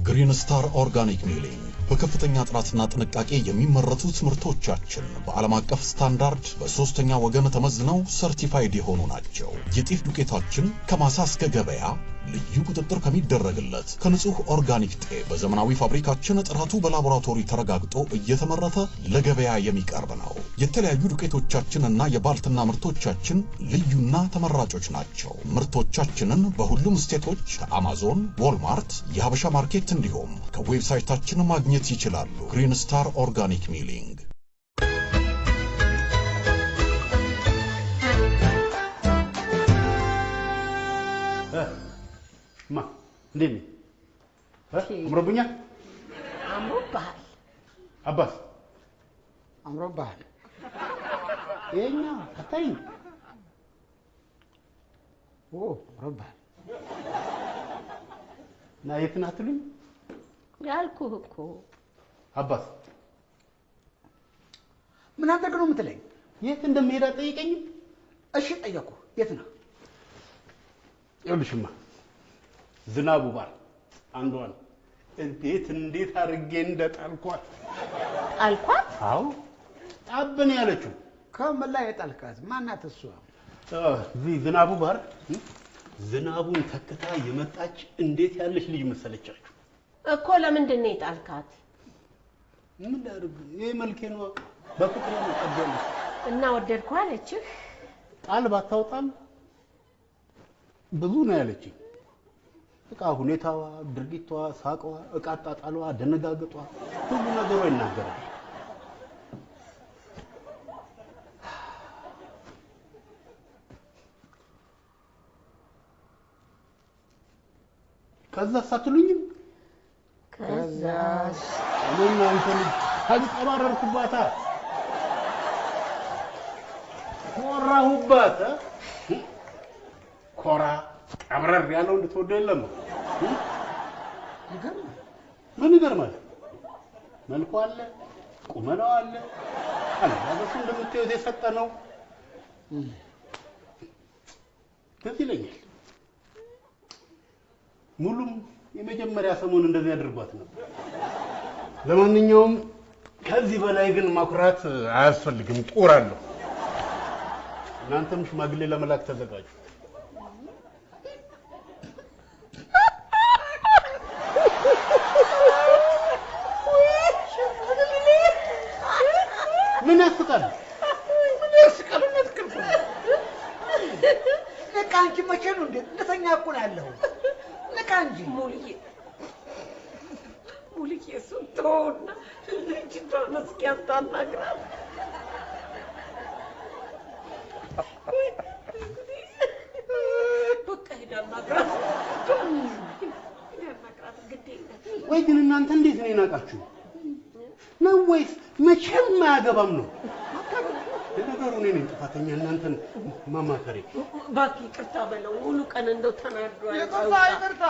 ግሪን ስታር ኦርጋኒክ ሚሊንግ በከፍተኛ ጥራትና ጥንቃቄ የሚመረቱት ምርቶቻችን በዓለም አቀፍ ስታንዳርድ በሶስተኛ ወገን ተመዝነው ሰርቲፋይድ የሆኑ ናቸው። የጤፍ ዱቄታችን ከማሳ እስከ ገበያ ልዩ ቁጥጥር ከሚደረግለት ከንጹህ ኦርጋኒክ ጤፍ በዘመናዊ ፋብሪካችን ጥራቱ በላቦራቶሪ ተረጋግጦ እየተመረተ ለገበያ የሚቀርብ ነው። የተለያዩ ዱቄቶቻችንና የባልትና ምርቶቻችን ልዩና ተመራጮች ናቸው። ምርቶቻችንን በሁሉም ስቴቶች ከአማዞን፣ ዎልማርት፣ የሀበሻ ማርኬት እንዲሁም ከዌብሳይታችን ማግኘት ይችላሉ። ግሪን ስታር ኦርጋኒክ ሚሊንግ። ማ እንዴት ነህ? አምሮብኛል? አምሮብሃል። አባስ አምሮብሃል። የኛ አታይኝ? አምሮብሃል። እና የት ነህ አትሉኝ? ያልኩህ እኮ። አባስ ምን አደረግ ነው የምትለኝ? የት እንደምሄድ አትጠይቀኝም? እሺ ጠየኩህ። የት ነህ? ይኸውልሽማ ዝናቡ ባል አንዷን እንዴት አድርጌ እንደጣልኳት። ጣልኳት? አዎ ጣብን ያለችው። ከምን ላይ የጣልካት? ማናት እሷ? ዝናቡ ባር ዝናቡን ተክታ የመጣች እንዴት ያለች ልጅ መሰለቻችሁ እኮ። ለምንድን ነው የጣልካት? ምን ላድርግ? ይሄ መልኬ ነው። በፍቅር ነው ቀደም እና ወደድኩ አለችህ? ቃል ባታውጣም ብዙ ነው ያለችኝ። እቃ ሁኔታዋ፣ ድርጊቷ፣ ሳቋ፣ እቃ አጣጣሏ፣ ደነጋገጧ ሁሉ ነገሯ ይናገራል። ከዛ ሳትሉኝም ከዛስ እኔና አንተ ልጅ ተንቀባረርኩባታ፣ ኮራሁባት። ኮራ አብረር ያለው እንድትወደው የለም። ምን ይገርማል? መልኩ አለ፣ ቁመናው አለ፣ አለባበሱ እንደምታዩት የሰጠ ነው። ትዝ ይለኛል ሙሉም የመጀመሪያ ሰሞን እንደዚህ አድርጓት ነው። ለማንኛውም ከዚህ በላይ ግን ማኩራት አያስፈልግም። ጦር አለው። እናንተም ሽማግሌ ለመላክ ተዘጋጁ። ምን ያስቃል? ምን ያስቃል? ነጥቅልኩ ነቃ እንጂ መቼ ነው እንዴ? እንደተኛ እኮ ነው ያለው። ነቃ እንጂ ሙልዬ እሱን ተወውና ልጅቷን እስኪ አታናግራት። በቃ ሂድ አናግራት። ወይ ግን እናንተ እንዴት ነው የናቃችሁ ነው? ወይስ መቼም አያገባም ነው? ለነገሩ እኔ ነኝ ጥፋተኛ እናንተን ማማከሬ። እባክህ ይቅርታ በለው። ሙሉ ቀን እንደው ተናዷል። ይቅርታ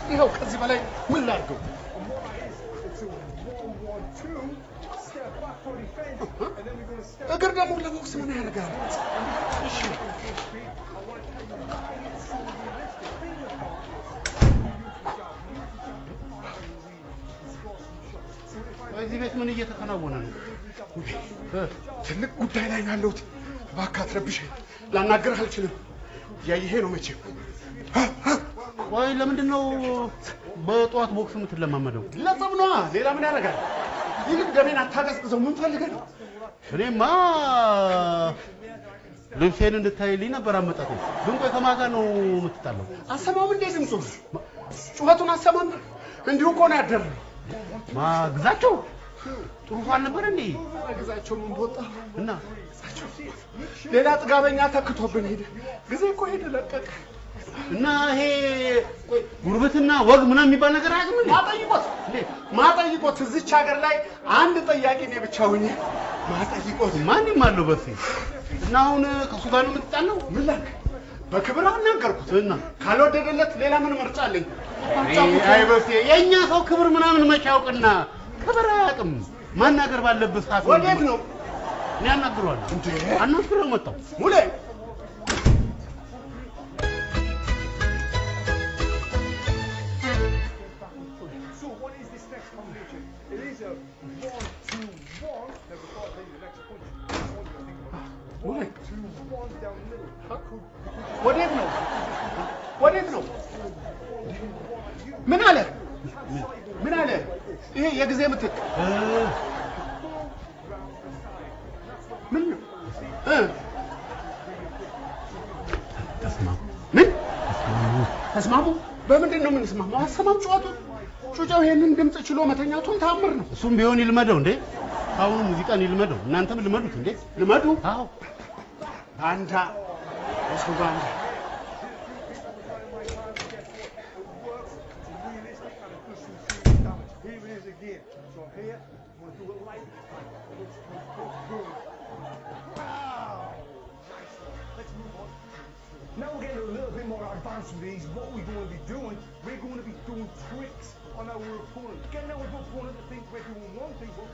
ይኸው ከዚህ በላይ ምን ላድርገው? እግር ደግሞ ለቦክስ ምን ያደርጋል? እሺ በዚህ ቤት ምን እየተከናወነ ነው? ትልቅ ጉዳይ ላይ ነው ያለሁት። እባክህ አትረብሸኝ። ላናግርህ አልችልም። ያይሄ ነው መቼም። ቆይ ለምንድን ነው በጠዋት ቦክስ የምትለማመደው? ለጸብ ነዋ። ሌላ ምን ያደርጋል? ይልቅ ደሜን አታቀዝቅዘው። ምን ፈልገህ ነው? እኔማ ልብሴን እንድታይልኝ ነበር አመጣጤ። ግን ቆይ ከማን ጋር ነው የምትጣለው? አሰማም እንዴ ድምፁ? ጩኸቱን አሰማም? እንዲሁ እኮ ነው ያደረው። ግዛቸው ጥሩ ፋን ነበር እንዴ? ግዛቸው ምን ወጣ እና ሌላ ጥጋበኛ ተክቶብን ሄደ። ጊዜ እኮ ሄደ ለቀቀ። እና ይሄ ጉርብትና ወግ ምናምን የሚባል ነገር አያውቅም እንዴ? ማጠይቆት እዚች ሀገር ላይ አንድ ጠያቂ እኔ ብቻ ሆኜ ማጠይቆት ማንም አለው በፊ እና አሁን ከሱ ጋር ነው የምትጣለው? ምን ላክ በክብር አናገርኩት እና ካልወደደለት ሌላ ምን ምርጫ አለኝ? አይ በፊ የኛ ሰው ክብር ምናምን መቼ ያውቅና ክብር አያውቅም። ማናገር ባለበት ሰዓት ወዴት ነው? እኔ አናግረዋለሁ። አናግረው መጣው ሙሌ ወዴት ነው? ወዴት ነው? ምን አለ? ምን አለ? ይሄ የጊዜ ምትክ ምን ነው? ተስማሙ። ምን ተስማሙ? በምንድን ነው የምንስማማው? አሰማም ጨዋቱ ጩጫው ይሄንን ድምጽ ችሎ መተኛቱን ታምር ነው። እሱም ቢሆን ይልመደው እንዴ። አሁን ሙዚቃን ይልመደው። እናንተም ልመዱት እንዴ። ልመዱ? አዎ ባንዳ እሱ ባንዳ Now we're getting a little bit more advanced with these. What we're going to be doing, we're going to be doing tricks on our opponent. Getting our opponent to think we're doing one thing, but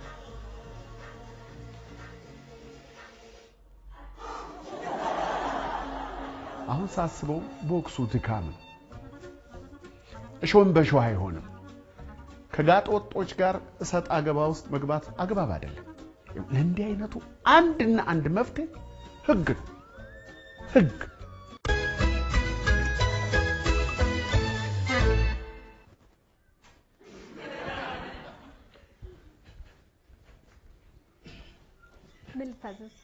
አሁን ሳስበው ቦክሱ ድካም ነው። እሾህን በሾህ አይሆንም። ከጋጥ ወጦች ጋር እሰጥ አገባ ውስጥ መግባት አግባብ አይደለም። ለእንዲህ አይነቱ አንድና አንድ መፍትሄ ህግ ነው። ህግ ምን ልታዘዝ?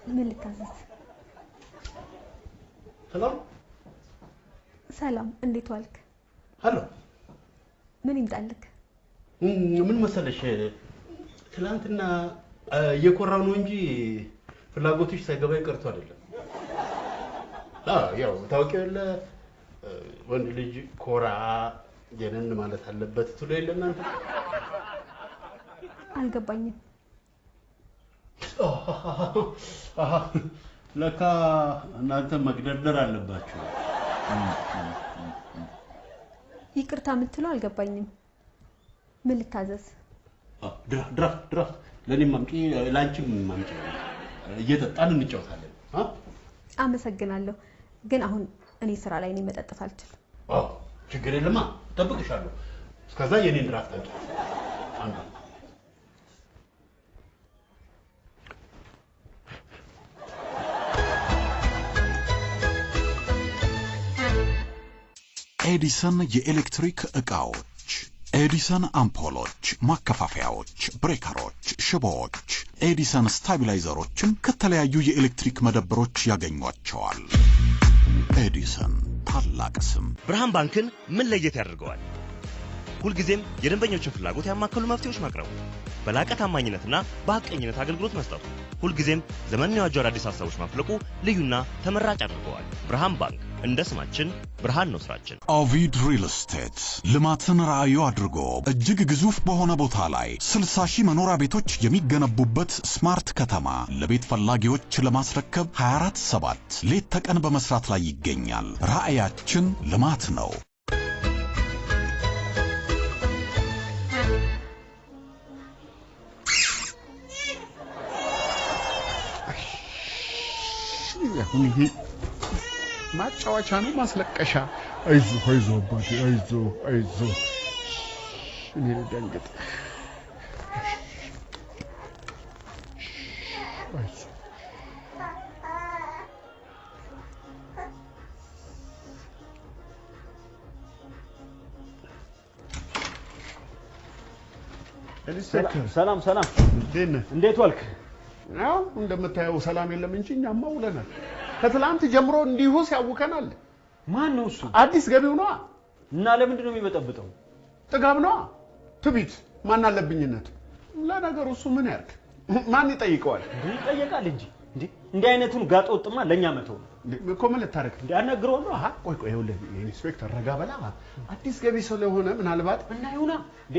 ምን ልታዘዝ? ሰላም ሰላም፣ እንዴት ዋልክ? ሄሎ ምን ይምጣልክ? ምን መሰለሽ ትላንትና እየኮራው ነው እንጂ ፍላጎትሽ ሳይገባኝ ቀርቶ አይደለም። ያው ታውቂው የለ ወንድ ልጅ ኮራ ጀነን ማለት አለበት ትሎ የለ እናንተ። አልገባኝም። ለካ እናንተ መግደርደር አለባችሁ። ይቅርታ የምትለው አልገባኝም። ምን ልታዘዝ? ድራፍት ለኔም ማምጪ ላንቺም ማምጪ። እየጠጣን እንጫወታለን። አመሰግናለሁ፣ ግን አሁን እኔ ስራ ላይ ነኝ፣ መጠጣት አልችልም። ችግር የለማ፣ እጠብቅሻለሁ። እስከዛ የኔን ድራፍት አንቺ አንዱ ኤዲሰን የኤሌክትሪክ ዕቃዎች፣ ኤዲሰን አምፖሎች፣ ማከፋፈያዎች፣ ብሬከሮች፣ ሽቦዎች፣ ኤዲሰን ስታቢላይዘሮችን ከተለያዩ የኤሌክትሪክ መደብሮች ያገኟቸዋል። ኤዲሰን ታላቅ ስም። ብርሃን ባንክን ምን ለየት ያደርገዋል? ሁልጊዜም የደንበኞችን ፍላጎት ያማከሉ መፍትሄዎች ማቅረቡ፣ በላቀ ታማኝነትና በሐቀኝነት አገልግሎት መስጠቱ፣ ሁልጊዜም ዘመንን የዋጁ አዳዲስ ሀሳቦች ማፍለቁ ልዩና ተመራጭ አድርገዋል። ብርሃን ባንክ እንደ ስማችን ብርሃን ነው ስራችን። ኦቪድ ሪል ስቴት ልማትን ራዕዩ አድርጎ እጅግ ግዙፍ በሆነ ቦታ ላይ 60,000 መኖሪያ ቤቶች የሚገነቡበት ስማርት ከተማ ለቤት ፈላጊዎች ለማስረከብ 24/7 ሌት ተቀን በመስራት ላይ ይገኛል። ራዕያችን ልማት ነው። አሁን ይሄ ማጫወቻ ነው ማስለቀሻ? አይዞህ አይዞህ አባቴ አይዞህ አይዞህ እኔ ልደንግጥ አይዞህ ሰላም ሰላም እንዴት ዋልክ? ያው እንደምታየው ሰላም የለም እንጂ እኛማ ውለናል። ከትላንት ጀምሮ እንዲሁ ሲያውከናል። ማን ነው እሱ? አዲስ ገቢው ነዋ። እና ለምንድን ነው የሚበጠብጠው? ጥጋብ ነዋ። ትቢት፣ ማን አለብኝነት። ለነገሩ እሱ ምን ያርግ? ማን ይጠይቀዋል? ይጠየቃል እንጂ እንዲህ አይነቱን ጋጠ ወጥማ ለኛ መተው እኮ ምን ልታረግ ያናግረው ነው። አሃ ቆይ ይኸውልህ ኢንስፔክተር ረጋ በላ። አዲስ ገቢ ስለሆነ ምናልባት እና ይሁና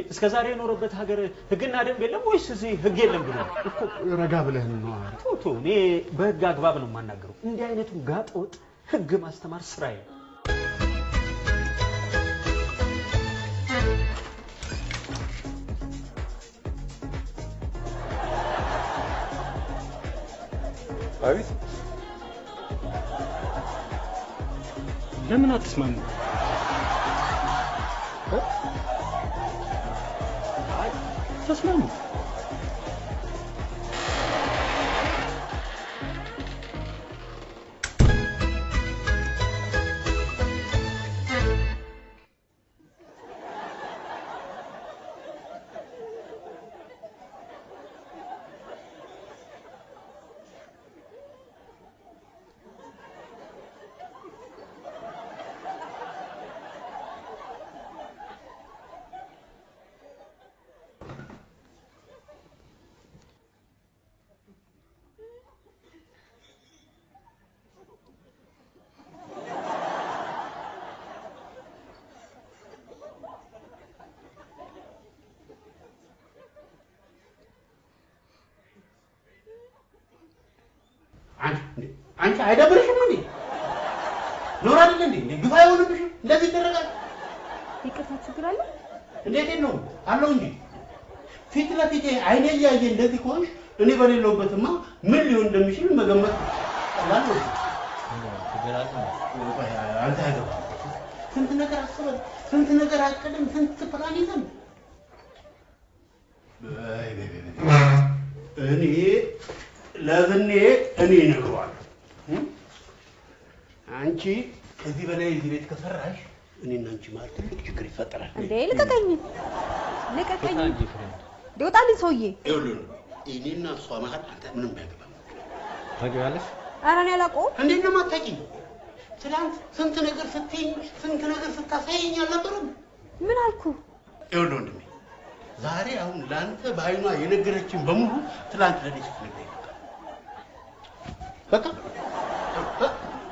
እስከ ዛሬ የኖረበት ሀገር ህግና ደንብ የለም ወይስ እዚህ ህግ የለም ብሎ እኮ ረጋ ብለህ ነው። ቶቶ እኔ በህግ አግባብ ነው የማናገረው። እንዲህ አይነቱን ጋጠ ወጥ ህግ ማስተማር ስራዬ ነው። አቤት ለምን አትስማሙ? ተስማሙ። አንቺ አይደብርሽም እንዴ? ኖር አይደል እንዴ? ግፋ አይሆንብሽም? እንደዚህ ይደረጋል? ይቅርታ ችግር አለ? እንዴት ነው አለው እንጂ ፊት ለፊቴ አይኔ እያየ እንደዚህ ከሆንሽ እኔ በሌለውበትማ ምን ሊሆን እንደሚችል መገመት ቀላል ነው። አንተ አይገባም። ስንት ነገር አስበን፣ ስንት ነገር አቅደን፣ ስንት ፕላን ይዘን እኔ ለብኔ እኔ እነግረዋለሁ። አንቺ ከዚህ በላይ እዚህ ቤት ከሰራሽ እኔና አንቺ ማለት ትልቅ ችግር ይፈጠራል። እንዴ ልቀቀኝ፣ ልቀቀኝ። ደውጣልኝ ሰውዬ። ይኸውልህ እኔና እሷ መሀል አንተ ምንም አያገባም። ታውቂዋለሽ? ኧረ እኔ አላውቀውም። እንዴት ነው የማታውቂኝ? ትናንት ስንት ነገር ስትይኝ፣ ስንት ነገር ስታሳይኝ አልነበረም? ምን አልኩ? ይኸውልህ ወንድሜ ዛሬ አሁን ለአንተ በአይኗ የነገረችን በሙሉ ትላንት ለኔ ስትነግረኝ በቃ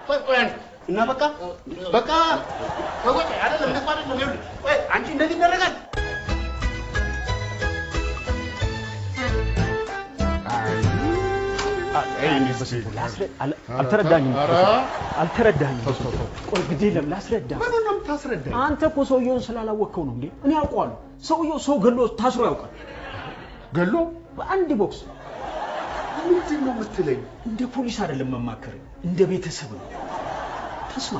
ቆይ እና በቃ ቆይ አይደለም እንደሱ አይደለም። ይኸውልህ ቆይ አንቺ እንደዚህ ይደረጋል? አልተረዳኝም። ቆይ ግዴ ለም ላስረዳ። ምኑን ነው የምታስረዳኝ? አንተ እኮ ሰውየውን ስላላወቅከው ነው እንዴ? እኔ አውቀዋለሁ። ሰውየው ሰው ገሎ ታስሮ ያውቃል። ገሎ? በአንድ ቦክስ። ምንድን ነው የምትለኝ? እንደ ፖሊስ አይደለም መማከር፣ እንደ ቤተሰብ ነው። ተስማ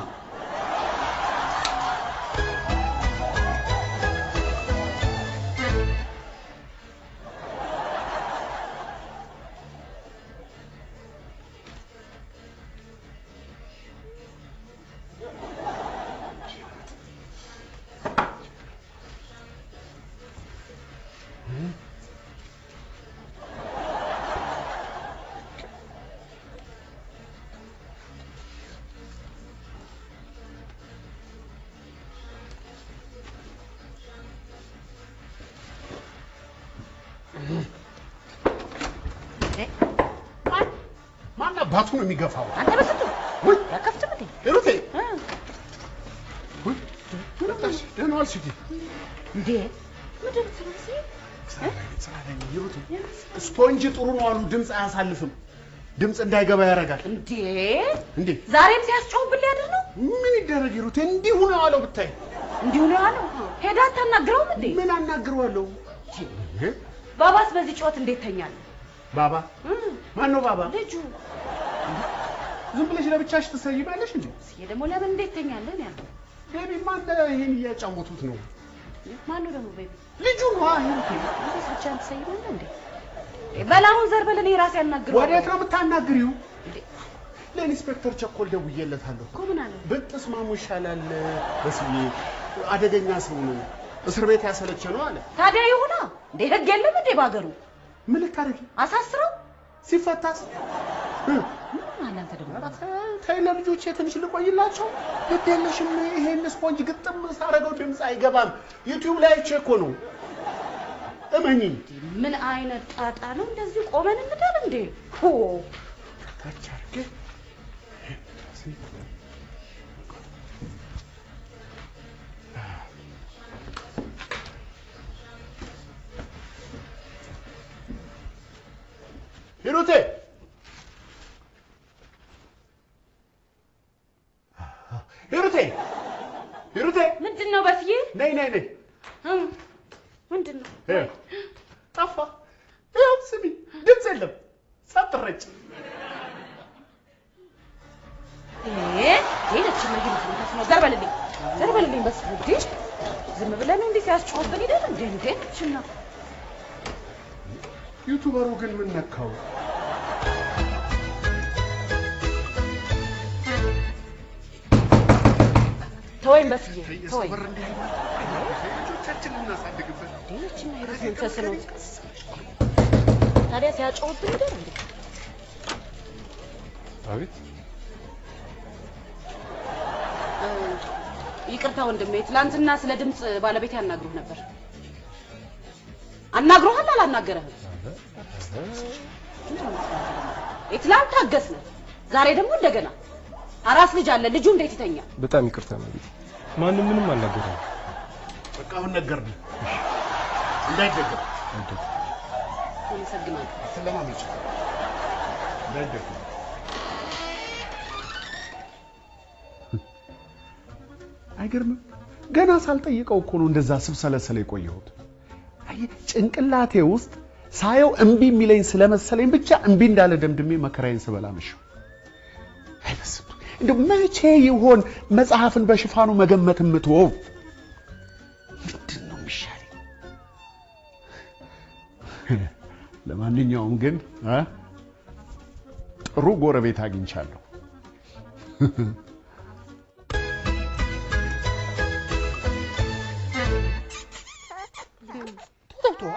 ማን አባቱ ነው የሚገፋው? አንተ በስንቱ ወይ ያከፍትም እንዴ? ሩቴ ወይ ወጣሽ ደህና ዋልሽ እንዴ? ምንድን ነው ስለዚህ ስፖንጅ ጥሩ ነው አሉ። ድምፅ አያሳልፍም። ድምፅ እንዳይገባ ያደርጋል። እንዴ እንዴ ዛሬም ሲያስጮህብን ሊያድር ነው? ምን ይደረግ ሩቴ፣ እንዲሁ ነው አለው። ብታይ እንዲሁ ነው አለው። ሄዳ አታናግረውም እንዴ? ምን አናግረዋለሁ? ባባስ በዚህ ጮት እንዴት ተኛለህ? ባባ ማን ነው ባባ? ልጁ። ዝም ብለሽ ለብቻሽ ትሰይማለሽ እንዴ? ደግሞ ለምን እንዴት ተኛለህ ነው ያለው? ቤቢ ማን ይሄን እያጫወቱት ነው? ማን ነው ደግሞ ቤቢ? ልጁ ነው። ሂሩቴ አንተስ ብቻ ትሰይባለህ እንዴ? በላሁን ዘርበል እኔ ራሴ ያናግረው። ወዴት ነው የምታናግሪው? ለኢንስፔክተር ቸኮል ደውዬለታለሁ እኮ። ምን አለ? ብትስማሙ ይሻላል በስዬ አደገኛ ሰው ነው፣ እስር ቤት ያሰለቸ ነው አለ። ታዲያ ይሁና እንዴ? ህግ የለም እንዴ ባገሩ? ምን ልታረጊ? አሳስረው ሲፈታስ ምን አንተ ደግሞ ተይ ለልጆቼ ትንሽ ልቆይላቸው። ግድ የለሽም። ይሄን ስፖንጅ ግጥም ሳረገው ድምፅ አይገባም። ዩቲዩብ ላይ አይቼ እኮ ነው። እመኚኝ። ምን አይነት ጣጣ ነው? እንደዚህ ቆመን እንደል እንዴ? ሆ ታቻርገ ሂሩቴ ሂሩቴ ምንድነው? በስዬ ነይ ምንድነው? ጠፋ። ያው ስሚ፣ ድምፅ የለም። ሳትረጭ ዘርበልልኝ በስ እንዴ! ዝም ብለን እንዴ ሲያስጮህብን ሄደን እንዴ ችና ዩቲዩበሩ ግን ምን ነካው? ተወኝ በስዬ ተወኝ። ልጆቻችን እናሳድግበት። ዲችና ሂሩት መንፈስ ነው። ታዲያ ሲያጮህብን ሄደን እንዴ? አቤት። ይቅርታ ወንድሜ፣ ትላንትና ስለ ድምጽ ባለቤት ያናግሩህ ነበር። አናግሮሃል አላናገረህም? ትላንት ታገስነ፣ ዛሬ ደግሞ እንደገና አራስ ልጅ አለ። ልጁ እንዴት ይተኛል? በጣም ይቅርታ ነው። ማንም ምንም አልናገረም። በቃ አሁን ነገርኩህ እንዳይደገም። አመሰግናለሁ። ስለማመጭ እንዳይደገም። አይገርምም? ገና ሳልጠይቀው እኮ ነው እንደዛ ስብሰለሰለ የቆየሁት። አይ ጭንቅላቴ ውስጥ ሳየው እምቢ የሚለኝ ስለመሰለኝ ብቻ እምቢ እንዳለ ደምድሜ መከራዬን ስበላ መሸሁ። አይበስም እንደው መቼ ይሆን መጽሐፍን በሽፋኑ መገመት የምትወው? ምንድን ነው የሚሻለኝ? ለማንኛውም ግን ጥሩ ጎረቤት አግኝቻለሁ።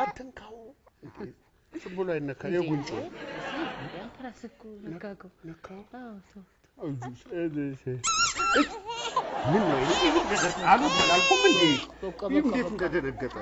አትንካው። ዝም ብሎ አይነካ። የጉንጮ ነካው። ምን ነው ይሄ? አሉ አላልኩም እንዴ? እንዴት እንደደነገጠ